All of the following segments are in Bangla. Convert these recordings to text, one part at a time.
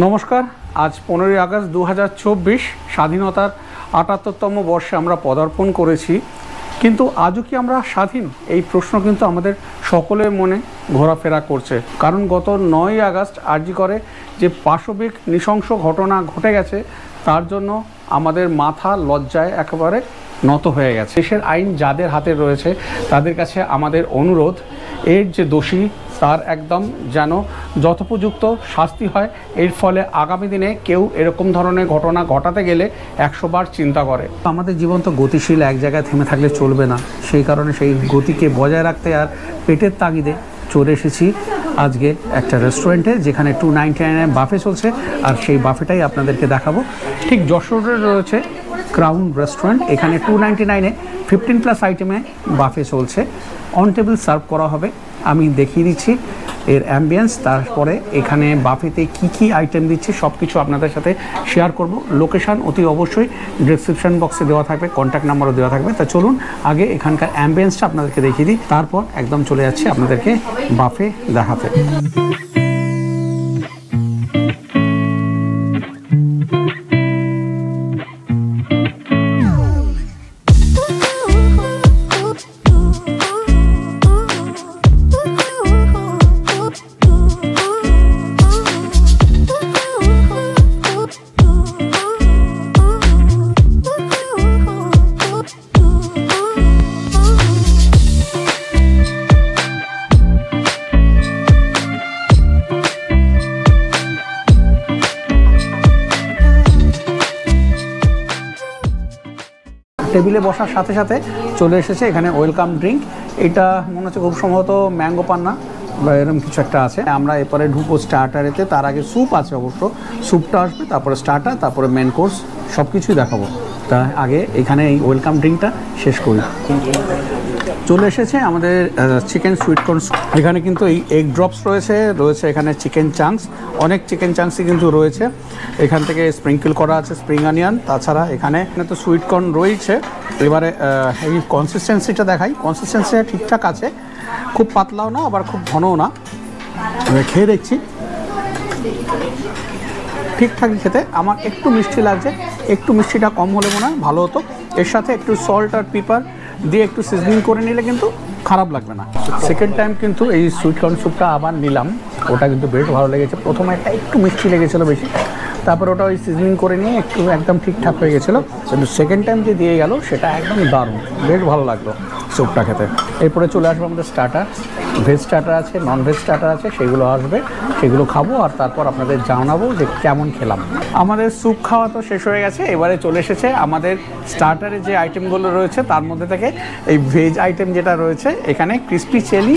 নমস্কার। আজ 15ই আগস্ট 2024 স্বাধীনতার 78তম বর্ষে আমরা পদার্পণ করেছি, কিন্তু আজও কি আমরা স্বাধীন? এই প্রশ্ন কিন্তু আমাদের সকলের মনে ঘোরাফেরা করছে। কারণ গত 9ই আগস্ট আরজি করে যে পাশবিক নৃশংস ঘটনা ঘটে গেছে, তার জন্য আমাদের মাথা লজ্জায় একেবারে নত হয়ে গেছে। দেশের আইন যাদের হাতে রয়েছে তাদের কাছে আমাদের অনুরোধ, এর যে দোষী তার একদম যেন যথোপযুক্ত শাস্তি হয়। এর ফলে আগামী দিনে কেউ এরকম ধরনের ঘটনা ঘটাতে গেলে 100 বার চিন্তা করে। আমাদের জীবন তো গতিশীল, এক জায়গায় থেমে থাকলে চলবে না। সেই কারণে সেই গতিকে বজায় রাখতে আর পেটের তাগিদে চলে এসেছি আজকে একটা রেস্টুরেন্টে, যেখানে 299 বাফে চলছে। আর সেই বাফেটাই আপনাদেরকে দেখাবো। ঠিক যশোরে রয়েছে ক্রাউন রেস্টুরেন্ট। এখানে 299 15+ আইটেমে বাফে চলছে। অন টেবিল সার্ভ করা হবে। আমি দেখিয়ে দিচ্ছি এর অ্যাম্বিয়েন্স, তারপরে এখানে বাফেতে কি আইটেম দিচ্ছে সব কিছু আপনাদের সাথে শেয়ার করব। লোকেশান অতি অবশ্যই ডেসক্রিপশন বক্সে দেওয়া থাকবে, কন্ট্যাক্ট নাম্বারও দেওয়া থাকবে। তা চলুন আগে এখানকার অ্যাম্বিয়েন্সটা আপনাদেরকে দেখিয়ে দিই, তারপর একদম চলে যাচ্ছি আপনাদেরকে বাফে দেখাতে। টেবিলে বসার সাথে সাথে চলে এসেছে এখানে ওয়েলকাম ড্রিঙ্ক। এটা মনে হচ্ছে খুব সম্ভবত ম্যাঙ্গো পান্না বা এরকম কিছু একটা আছে। আমরা এরপরে ঢুকবো স্টার্টারেতে। তার আগে স্যুপ আছে, অবশ্য স্যুপটা আসবে, তারপরে স্টার্টার, তারপরে মেন কোর্স, সব কিছুই দেখাবো। তা আগে এখানে এই ওয়েলকাম ড্রিঙ্কটা শেষ করি। চলে এসেছে আমাদের চিকেন সুইট কর্ন। এখানে কিন্তু এই এগ ড্রপস রয়েছে এখানে চিকেন চাংস, অনেক চিকেন চাংসই কিন্তু রয়েছে। এখান থেকে স্প্রিঙ্কেল করা আছে স্প্রিং অনিয়ন। তাছাড়া এখানে তো সুইট কর্ন রয়েছে। এবারে এই কনসিস্টেন্সিটা দেখাই। কনসিস্টেন্সিটা ঠিকঠাক আছে, খুব পাতলাও না আবার খুব ঘনও না। খেয়ে দেখছি, ঠিকঠাকই খেতে। আমার একটু মিষ্টি লাগছে, একটু মিষ্টিটা কম হলে মনে হয় ভালো হতো। এর সাথে একটু সল্ট আর পেপার দিয়ে একটু সিজনিং করে নিলে কিন্তু খারাপ লাগবে না। সেকেন্ড টাইম কিন্তু এই সুইট কর্ন স্যুপটা আবার নিলাম, ওটা কিন্তু বেশ ভালো লেগেছে। প্রথমে একটু মিষ্টি লেগেছিলো বেশি, তারপর ওটা ওই সিজনিং করে নিয়ে একটু একদম ঠিকঠাক হয়ে গেছিলো। কিন্তু সেকেন্ড টাইম যে দিয়ে গেল সেটা একদম দারুণ, বেশ ভালো লাগলো স্যুপটা খেতে। এরপরে চলে আসবো আমাদের স্টার্টার। ভেজ স্টার্টার আছে, নন ভেজ স্টার্টার আছে, সেগুলো আসবে, সেগুলো খাবো আর তারপর আপনাদের জানাবো যে কেমন খেলাম। আমাদের স্যুপ খাওয়া তো শেষ হয়ে গেছে। এবারে চলে এসেছে আমাদের স্টার্টারে যে আইটেমগুলো রয়েছে তার মধ্যে থেকে এই ভেজ আইটেম যেটা রয়েছে, এখানে ক্রিসপি চিলি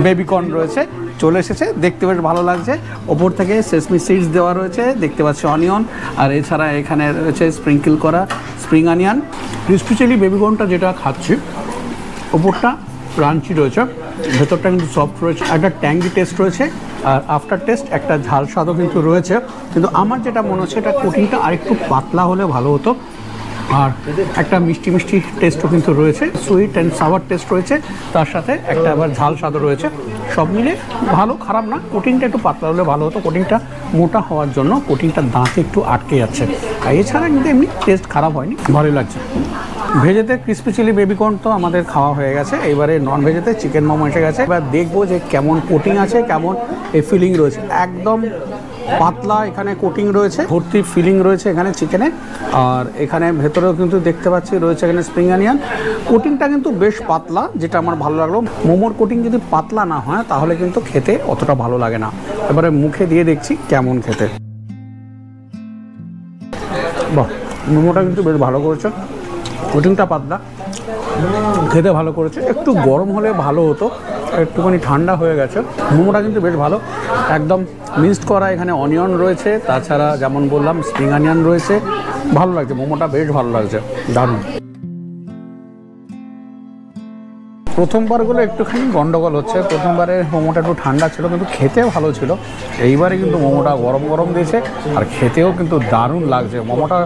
বেবিকর্ন রয়েছে, চলে এসেছে। দেখতে বেশ ভালো লাগছে। ওপর থেকে সেসমি সিডস দেওয়া রয়েছে, দেখতে পাচ্ছি অনিয়ন, আর এছাড়া এখানে রয়েছে স্প্রিঙ্কেল করা স্প্রিং অনিয়ন। ক্রিসপি চিলি বেবিকর্নটা যেটা খাচ্ছি, ওপরটা ক্রাঞ্চি রয়েছে, ভেতরটা কিন্তু সফট রয়েছে, একটা ট্যাঙ্গি টেস্ট রয়েছে, আর আফটার টেস্ট একটা ঝাল স্বাদও কিন্তু রয়েছে। কিন্তু আমার যেটা মনে হচ্ছে এটা কোটিংটা আরেকটু পাতলা হলে ভালো হতো। আর একটা মিষ্টি মিষ্টি টেস্টও কিন্তু রয়েছে, সুইট অ্যান্ড সাওয়ার টেস্ট রয়েছে, তার সাথে একটা আবার ঝাল স্বাদও রয়েছে। সব মিলে ভালো, খারাপ না। কোটিংটা একটু পাতলা হলে ভালো হতো। কোটিংটা মোটা হওয়ার জন্য কোটিংটা দাঁতে একটু আটকে যাচ্ছে। আর এছাড়া কিন্তু এমনি টেস্ট খারাপ হয়নি, ভালোই লাগছে। ভেজেতে ক্রিসপি চিলি বেবিকর্ন তো আমাদের খাওয়া হয়ে গেছে। এবারে নন ভেজেতে চিকেন মোমো এসে গেছে। এবার দেখবো যে কেমন কোটিং আছে, কেমন এই ফিলিং রয়েছে। একদম পাতলা এখানে কোটিং রয়েছে, ভর্তি ফিলিং রয়েছে এখানে চিকেনে। আর এখানে ভেতরেও কিন্তু দেখতে পাচ্ছি রয়েছে এখানে স্প্রিং অনিয়ন। কোটিংটা কিন্তু বেশ পাতলা, যেটা আমার ভালো লাগলো। মোমোর কোটিং যদি পাতলা না হয় তাহলে কিন্তু খেতে অতটা ভালো লাগে না। এবারে মুখে দিয়ে দেখছি কেমন খেতে। বাহ, মোমোটা কিন্তু বেশ ভালো করেছে, কোটিংটা পাতলা, খেতে ভালো করেছে। একটু গরম হলে ভালো হতো, একটুখানি ঠান্ডা হয়ে গেছে। মোমোটা কিন্তু বেশ ভালো, একদম মিক্সড করা। এখানে অনিয়ন রয়েছে, তাছাড়া যেমন বললাম স্প্রিং অনিয়ন রয়েছে। ভালো লাগছে, মোমোটা বেশ ভালো লাগছে, দারুণ। প্রথমবারগুলো একটুখানি গন্ডগোল হচ্ছে। প্রথমবারে মোমোটা একটু ঠান্ডা ছিল কিন্তু খেতে ভালো ছিল। এইবারে কিন্তু মোমোটা গরম গরম দিয়েছে আর খেতেও কিন্তু দারুণ লাগছে। মোমোটা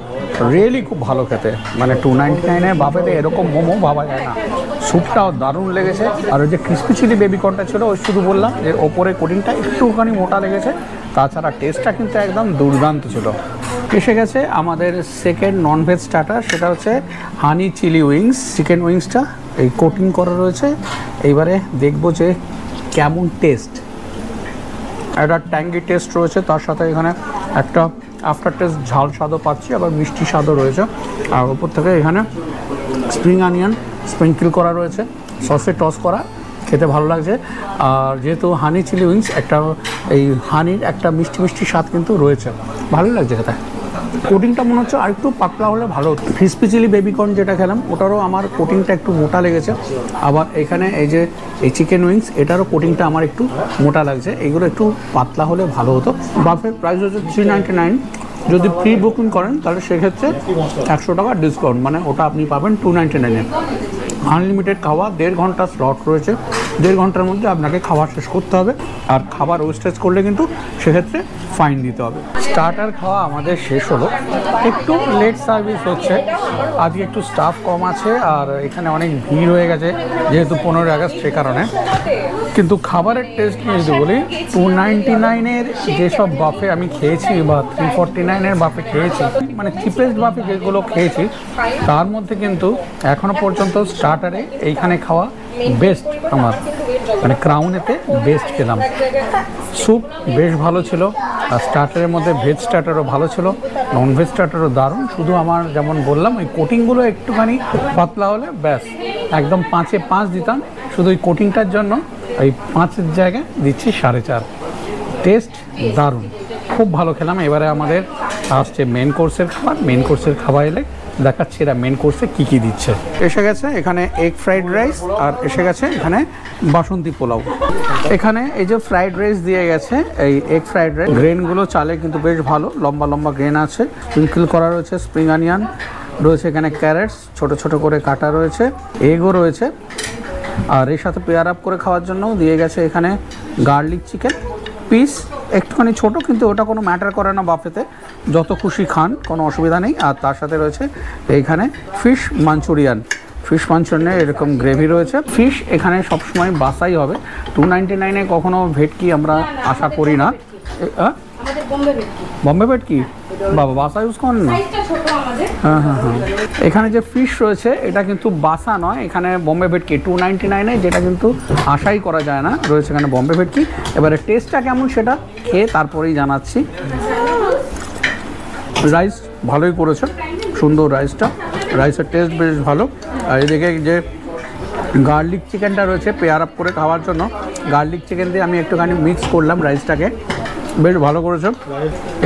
রিয়েলি খুব ভালো খেতে, মানে 299 বাফেতে এরকম মোমো ভাবা যায় না। স্যুপটাও দারুণ লেগেছে। আর ওই যে ক্রিসপি চিলি বেবিকর্নটা ছিল, ওই শুধু বললাম যে ওপরে কোটিংটা একটুখানি মোটা লেগেছে, তাছাড়া টেস্টটা কিন্তু একদম দুর্দান্ত ছিল। এসে গেছে আমাদের সেকেন্ড ননভেজ স্টার্টার, সেটা হচ্ছে হানি চিলি উইংস। চিকেন উইংসটা এই কোটিং করা রয়েছে। এইবারে দেখবো যে কেমন টেস্ট। একটা ট্যাঙ্গি টেস্ট রয়েছে, তার সাথে এখানে একটা আফটার টেস্ট ঝাল স্বাদও পাচ্ছি, আবার মিষ্টি স্বাদও রয়েছে। আর ওপর থেকে এখানে স্প্রিং অনিয়ন স্প্রিঙ্কেল করা রয়েছে, সসে টস করা, খেতে ভালো লাগছে। আর যেহেতু হানি চিলি উইংস, একটা এই হানির একটা মিষ্টি মিষ্টি স্বাদ কিন্তু রয়েছে, ভালো লাগছে খেতে। কোটিংটা মনে হচ্ছে আর একটু পাতলা হলে ভালো হতো। ক্রিসপি চিলি বেবিকর্ন যেটা খেলাম ওটারও আমার কোটিংটা একটু মোটা লেগেছে। আবার এখানে এই যে এই চিকেন উইংস, এটারও কোটিংটা আমার একটু মোটা লাগছে। এগুলো একটু পাতলা হলে ভালো হতো। বাফের প্রাইস হচ্ছে 399। যদি প্রি বুকিং করেন তাহলে সেক্ষেত্রে 100 টাকা ডিসকাউন্ট, মানে ওটা আপনি পাবেন 299-এ। আনলিমিটেড খাওয়া, 1.5 ঘন্টা স্লট রয়েছে। 1.5 ঘন্টার মধ্যে আপনাকে খাবার শেষ করতে হবে, আর খাবার ওয়েস্টেজ করলে কিন্তু সেক্ষেত্রে ফাইন দিতে হবে। স্টার্টার খাওয়া আমাদের শেষ হলো, একটু লেট সার্ভিস হচ্ছে, আজকে একটু স্টাফ কম আছে আর এখানে অনেক ভিড় হয়ে গেছে যেহেতু 15 আগস্ট, সে কারণে। কিন্তু খাবারের টেস্ট নিয়ে যদি বলি, 299-এর যেসব বাফে আমি খেয়েছি বা 349-এর বাফে খেয়েছি, মানে চিপেস্ট বাফে যেগুলো খেয়েছি তার মধ্যে কিন্তু এখনো পর্যন্ত স্টার্টারে এইখানে খাওয়া বেস্ট আমার, মানে ক্রাউনেতে বেস্ট খেলাম। স্যুপ বেশ ভালো ছিল, আর স্টার্টারের মধ্যে ভেজ স্টার্টারও ভালো ছিল, নন ভেজ স্টার্টারও দারুণ। শুধু আমার যেমন বললাম ওই কোটিংগুলো একটুখানি পাতলা হলে ব্যাস একদম 5-এ 5 দিতাম, শুধু ওই কোটিংটার জন্য ওই 5-এর জায়গায় দিচ্ছি 4.5। টেস্ট দারুণ, খুব ভালো খেলাম। এবারে আমাদের আসছে মেন কোর্সের খাবার। মেন কোর্সের খাবার এলে দেখাচ্ছি এরা মেন কোর্সে কী কী দিচ্ছে। এসে গেছে এখানে এগ ফ্রাইড রাইস, আর এসে গেছে এখানে বাসন্তী পোলাও। এখানে এই যে ফ্রাইড রাইস দিয়ে গেছে, এই এগ ফ্রাইড রাইস, গ্রেনগুলো চালে কিন্তু বেশ ভালো, লম্বা লম্বা গ্রেন আছে, স্প্রিঙ্কেল করা রয়েছে, স্প্রিং অনিয়ন রয়েছে, এখানে ক্যারেটস ছোট ছোট করে কাটা রয়েছে, এগও রয়েছে। আর এর সাথে পেয়ার আপ করে খাওয়ার জন্য দিয়ে গেছে এখানে গার্লিক চিকেন পিস, একটুখানি ছোট, কিন্তু ওটা কোনো ম্যাটার করে না বাফেতে, যত খুশি খান, কোনো অসুবিধা নেই। আর তার সাথে রয়েছে এইখানে ফিশ মাঞ্চুরিয়ান। ফিশ মাঞ্চুরিয়ানে এরকম গ্রেভি রয়েছে। ফিশ এখানে সবসময় বাসাই হবে, 299-এ কখনো ভেটকি আমরা আশা করি না। বম্বে ভেটকি বাবা বাসা ইউজ করেন না? হ্যাঁ হ্যাঁ হ্যাঁ, এখানে যে ফিশ রয়েছে এটা কিন্তু বাসা নয়, এখানে বম্বে ভেটকি 299-এ, যেটা কিন্তু আশাই করা যায় না, রয়েছে এখানে বম্বে ভেটকি। এবারে টেস্টটা কেমন সেটা খেয়ে তারপরেই জানাচ্ছি। রাইস ভালোই করেছে, সুন্দর রাইসটা, রাইসের টেস্ট বেশ ভালো। আর এদিকে যে গার্লিক চিকেনটা রয়েছে পেয়ার আপ করে খাওয়ার জন্য, গার্লিক চিকেন দিয়ে আমি একটুখানি মিক্স করলাম রাইসটাকে, বেশ ভালো করেছে।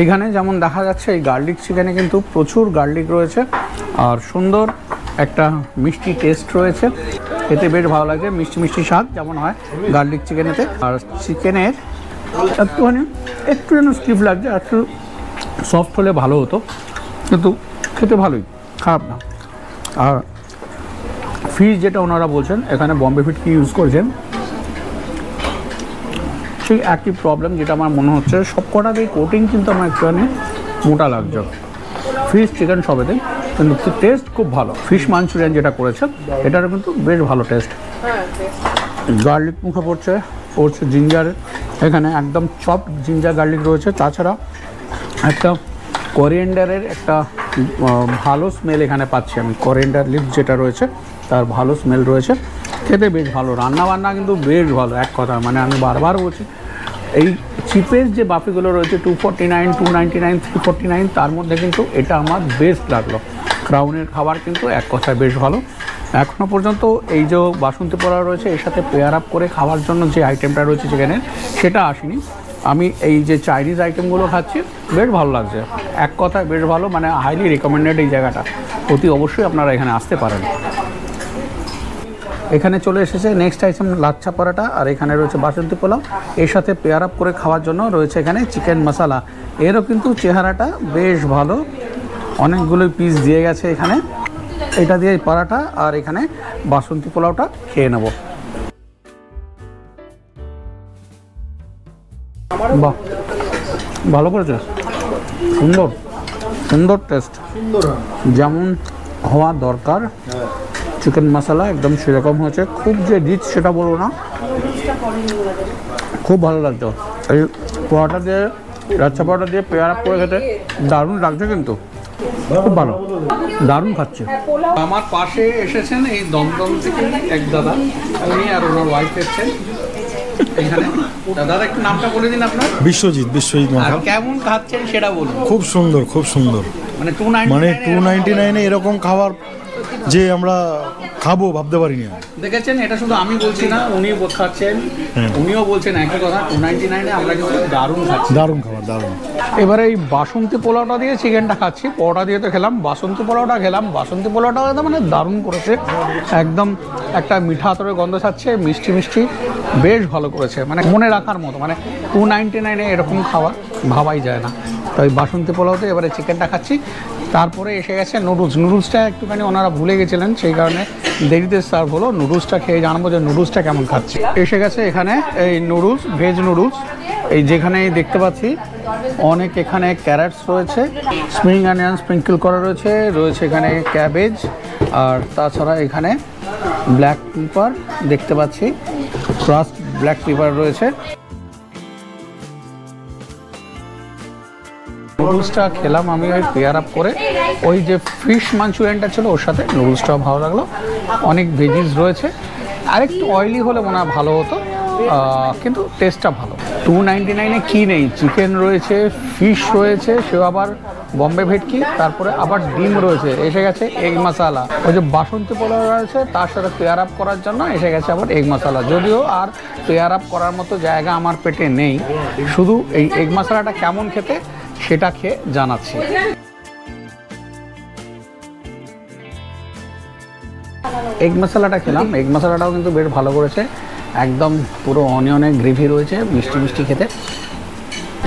এইখানে যেমন দেখা যাচ্ছে এই গার্লিক চিকেনে কিন্তু প্রচুর গার্লিক রয়েছে, আর সুন্দর একটা মিষ্টি টেস্ট রয়েছে, খেতে বেশ ভালো লাগে, মিষ্টি মিষ্টি স্বাদ যেমন হয় গার্লিক চিকেনেতে। আর চিকেনের একটু যেন স্টিফ লাগছে, একটু সফট হলে ভালো হতো, কিন্তু খেতে ভালোই, খারাপ না। আর ফিশ যেটা ওনারা বলছেন এখানে বম্বে ভেটকি ইউজ করেছেন, সেই একই প্রবলেম যেটা আমার মনে হচ্ছে, সব কটাতেই কোটিং কিন্তু আমার একটুখানি মোটা লাগছে, ফিশ চিকেন সবেতে, কিন্তু টেস্ট খুব ভালো। ফিশ মাঞ্চুরিয়ান যেটা করেছে এটারও কিন্তু বেশ ভালো টেস্ট। গার্লিক মুখে পড়ছে জিঞ্জার, এখানে একদম চপ জিঞ্জার গার্লিক রয়েছে, তাছাড়া একটা কোরিয়েন্ডারের একটা ভালো স্মেল এখানে পাচ্ছি আমি, কোরিয়েন্ডার লিফ যেটা রয়েছে তার ভালো স্মেল রয়েছে, খেতে বেশ ভালো। রান্নাবান্না কিন্তু বেশ ভালো, এক কথা, মানে আমি বারবার বলছি এই চিপের যে বাফিগুলো রয়েছে 249, 299, 349, তার মধ্যে কিন্তু এটা আমার বেস্ট লাগলো। ক্রাউনের খাবার কিন্তু এক কথায় বেশ ভালো। এখনও পর্যন্ত এই যে বাসন্তী পোলাও রয়েছে এর সাথে পেয়ার আপ করে খাওয়ার জন্য যে আইটেমটা রয়েছে চিকেনের, সেটা আসেনি। আমি এই যে চাইনিজ আইটেমগুলো খাচ্ছি বেশ ভালো লাগছে, এক কথায় বেশ ভালো, মানে হাইলি রেকমেন্ডেড এই জায়গাটা, অতি অবশ্যই আপনারা এখানে আসতে পারেন। এখানে চলে এসেছে নেক্সট আইটেম লাচ্ছা পরাটা, আর এখানে রয়েছে বাসন্তী পোলাও, এর সাথে পেয়ার আপ করে খাওয়ার জন্য রয়েছে এখানে চিকেন মশলা। এরও কিন্তু চেহারাটা বেশ ভালো, অনেকগুলোই পিস দিয়ে গেছে এখানে। এটা দিয়ে পরাটা আর এখানে বাসন্তী পোলাওটা খেয়ে নেব। বাহ, ভালো করেছে, সুন্দর সুন্দর টেস্ট, যেমন হওয়া দরকার। চিকেন মশলা একদম সেরকম হয়েছে, খুব যে রিচ সেটা বলবো না, খুব ভালো লাগতো। এই পোহাটা দিয়ে লাচ্ছা পরোটা দিয়ে পেয়ার আপ করে খেতে দারুণ লাগছে, কিন্তু খুব ভালো, দারুণ খাচ্ছে। আমার পাশে এসেছেন এই দমদম থেকে এক দাদা, উনি আর ওনার ওয়াইফ এসেছেন এখানে। দাদা একটু নামটা বলে দিন আপনার। বিশ্বজিৎ মাথা। কেমন খাচ্ছেন সেটা বলুন। খুব সুন্দর, খুব সুন্দর। মানে 299 এরকম খাবার যে আমরা খাবো ভাবতে পারিনি। দেখেছেন, এটা শুধু আমি বলছি না, উনি খাচ্ছেন, উনিও বলছেন একই কথা। 299 আমরা কিন্তু দারুণ খাচ্ছি, দারুণ খাবার, দারুণ। এবারে এই বাসন্তী পোলাওটা দিয়ে চিকেনটা খাচ্ছি। পরোটা দিয়ে তো খেলাম, বাসন্তী পোলাওটা খেলাম। বাসন্তী পোলাওটা মানে দারুণ করেছে, একদম একটা মিঠা আতরের গন্ধ ছাড়ছে, মিষ্টি মিষ্টি, বেশ ভালো করেছে, মানে মনে রাখার মতো। মানে 299 এরকম খাওয়া ভাবাই যায় না। তো এই বাসন্তী পোলাওতে এবারে চিকেনটা খাচ্ছি। তারপরে এসে গেছে নুডলসটা একটুখানি ওনারা ভুলে গেছিলেন, সেই কারণে দেরিতে সার্ভ হলো। নুডলসটা খেয়ে জানাবো যে নুডলসটা কেমন খাচ্ছি। এসে গেছে এখানে এই নুডলস, ভেজ নুডলস। এই যেখানে দেখতে পাচ্ছি অনেক এখানে ক্যারেটস রয়েছে, স্প্রিং অনিয়ন স্প্রিঙ্কেল করা রয়েছে, রয়েছে এখানে ক্যাবেজ, আর তাছাড়া এখানে ব্ল্যাক পেপার দেখতে পাচ্ছি, ক্রাস্ট ব্ল্যাক পেপার রয়েছে। নুডলসটা খেলাম আমি ওই পেয়ার আপ করে, ওই যে ফিশ মাঞ্চুরিয়ানটা ছিল ওর সাথে নুডলসটাও ভালো লাগলো। অনেক ভেজিস রয়েছে, আরেকটু অয়েলি হলে মনে হয় ভালো হতো, কিন্তু টেস্টটা ভালো। 299 কি নেই, চিকেন রয়েছে, ফিশ রয়েছে, সেও আবার বম্বে ভেটকি, তারপরে আবার ডিম রয়েছে, এসে গেছে এগ মশালা। ওই যে বাসন্তী পোলাও রয়েছে তার সাথে পেয়ার আপ করার জন্য এসে গেছে আবার এগ মশালা। যদিও আর পেয়ার আপ করার মতো জায়গা আমার পেটে নেই, শুধু এই এগ মশালাটা কেমন খেতে সেটা খেয়ে জানাচ্ছি। এগ মশালাটা খেলাম, এগ মশালাটাও কিন্তু বেশ ভালো করেছে, একদম পুরো অনিয়নের গ্রেভি রয়েছে, মিষ্টি মিষ্টি খেতে।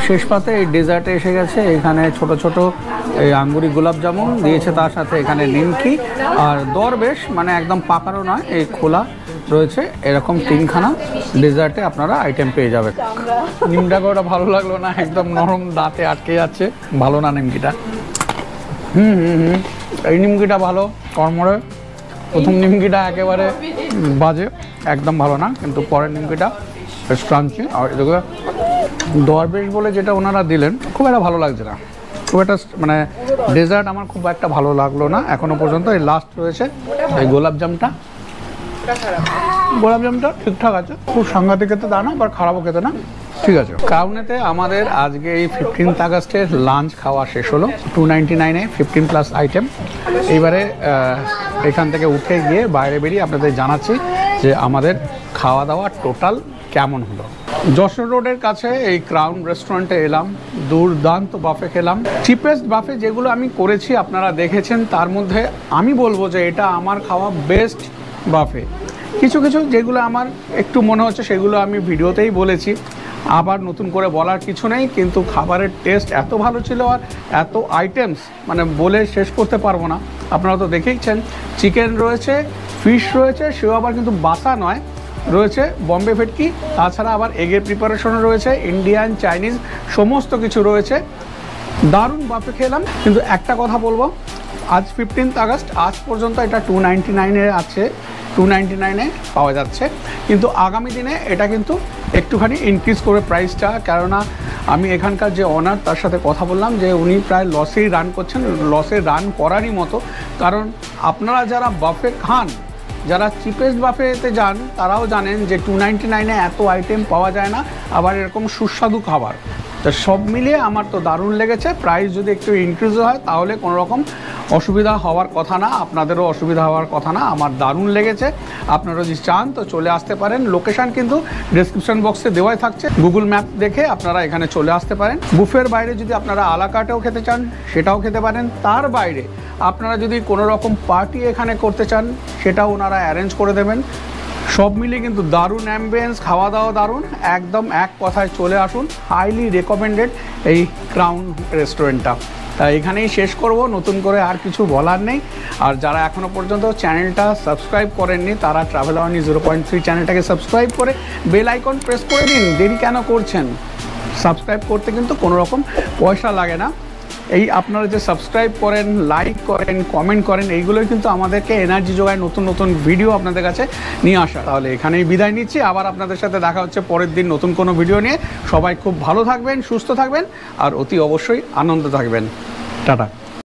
শেষ পাতে এই ডেজার্টে এসে গেছে, এখানে ছোট ছোট এই আঙ্গুরি গোলাপ জামুন দিয়েছে, তার সাথে এখানে নিমকি আর দরবেশ, মানে একদম পাকানো নয়, এই খোলা রয়েছে। এরকম 3খানা ডেজার্টে আপনারা আইটেম পেয়ে যাবেন। নিমটাকে ওটা ভালো লাগলো না, একদম নরম, দাঁতে আটকে যাচ্ছে, ভালো না নিমকিটা। এই নিমকিটা ভালো, কর্মরে প্রথম নিমকিটা একেবারে বাজে, একদম ভালো না, কিন্তু পরের নিমকিটা বেশ ক্রাঞ্চি। আর এদিকে দরবেশ বলে যেটা ওনারা দিলেন খুব একটা ভালো লাগছে না, খুব একটা মানে ডেজার্ট আমার খুব একটা ভালো লাগলো না এখনো পর্যন্ত। এই লাস্ট রয়েছে এই গোলাপজামটা, গোলাপজামটা ঠিকঠাক আছে, খুব সাংঘাতিক খেতে তা না, আবার খারাপও খেতে না, ঠিক আছে। ক্রাউনেতে আমাদের আজকে এই 15th আগস্টের লাঞ্চ খাওয়া শেষ হলো। 299 15+ আইটেম। এইবারে এখান থেকে উঠে গিয়ে বাইরে বেরিয়ে আপনাদের জানাচ্ছি যে আমাদের খাওয়া দাওয়া টোটাল কেমন হলো। যশোর রোডের কাছে এই ক্রাউন রেস্টুরেন্টে এলাম, দুর্দান্ত বাফে খেলাম। চিপেস্ট বাফে যেগুলো আমি করেছি আপনারা দেখেছেন, তার মধ্যে আমি বলবো যে এটা আমার খাওয়া বেস্ট বাফে। কিছু কিছু যেগুলো আমার একটু মনে হচ্ছে সেগুলো আমি ভিডিওতেই বলেছি, আবার নতুন করে বলার কিছু নেই, কিন্তু খাবারের টেস্ট এত ভালো ছিল আর এত আইটেমস মানে বলে শেষ করতে পারবো না। আপনারা তো দেখেইছেন, চিকেন রয়েছে, ফিশ রয়েছে, সেও আবার কিন্তু বাসা নয়, রয়েছে বম্বে ভেটকি, তাছাড়া আবার এগের প্রিপারেশনও রয়েছে, ইন্ডিয়ান চাইনিজ সমস্ত কিছু রয়েছে। দারুণ বাফে খেলাম। কিন্তু একটা কথা বলবো, আজ 15th আগস্ট, আজ পর্যন্ত এটা 299 আছে, 299 পাওয়া যাচ্ছে, কিন্তু আগামী দিনে এটা কিন্তু একটুখানি ইনক্রিজ করে প্রাইসটা, কেননা আমি এখানকার যে ওনার তার সাথে কথা বললাম যে উনি প্রায় লসেই রান করছেন, লসে রান করারই মতো। কারণ আপনারা যারা বাফে খান, যারা চিপেস্ট বাফেতে যান, তারাও জানেন যে 299 এত আইটেম পাওয়া যায় না, আবার এরকম সুস্বাদু খাবার। তো সব মিলিয়ে আমার তো দারুণ লেগেছে। প্রাইস যদি একটু ইনক্রিজ হয় তাহলে কোনো রকম অসুবিধা হওয়ার কথা না, আপনাদেরও অসুবিধা হওয়ার কথা না। আমার দারুণ লেগেছে। আপনারা যদি চান তো চলে আসতে পারেন। লোকেশান কিন্তু ডেসক্রিপশন বক্সে দেওয়াই থাকছে, গুগল ম্যাপ দেখে আপনারা এখানে চলে আসতে পারেন। বুফের বাইরে যদি আপনারা আলা কার্টেও খেতে চান সেটাও খেতে পারেন। তার বাইরে আপনারা যদি কোনো রকম পার্টি এখানে করতে চান সেটাও ওনারা অ্যারেঞ্জ করে দেবেন। সব মিলিয়ে কিন্তু দারুণ অ্যাম্বিয়েন্স, খাওয়া দাওয়া দারুণ, একদম এক কথায় চলে আসুন। হাইলি রেকমেন্ডেড এই ক্রাউন রেস্টুরেন্টটা। তাই এখানেই শেষ করব, নতুন করে আর কিছু বলার নেই। আর যারা এখনও পর্যন্ত চ্যানেলটা সাবস্ক্রাইব করেননি তারা ট্রাভেল আওয়ানি 0.3 চ্যানেলটাকে সাবস্ক্রাইব করে বেল আইকন প্রেস করে দিন। দেরি কেন করছেন? সাবস্ক্রাইব করতে কিন্তু কোনো রকম পয়সা লাগে না। এই আপনারা যে সাবস্ক্রাইব করেন, লাইক করেন, কমেন্ট করেন, এইগুলোই কিন্তু আমাদেরকে এনার্জি যোগায় নতুন নতুন ভিডিও আপনাদের কাছে নিয়ে আসা। তাহলে এখানেই বিদায় নিচ্ছি, আবার আপনাদের সাথে দেখা হচ্ছে পরের দিন নতুন কোনো ভিডিও নিয়ে। সবাই খুব ভালো থাকবেন, সুস্থ থাকবেন আর অতি অবশ্যই আনন্দ থাকবেন। টাটা।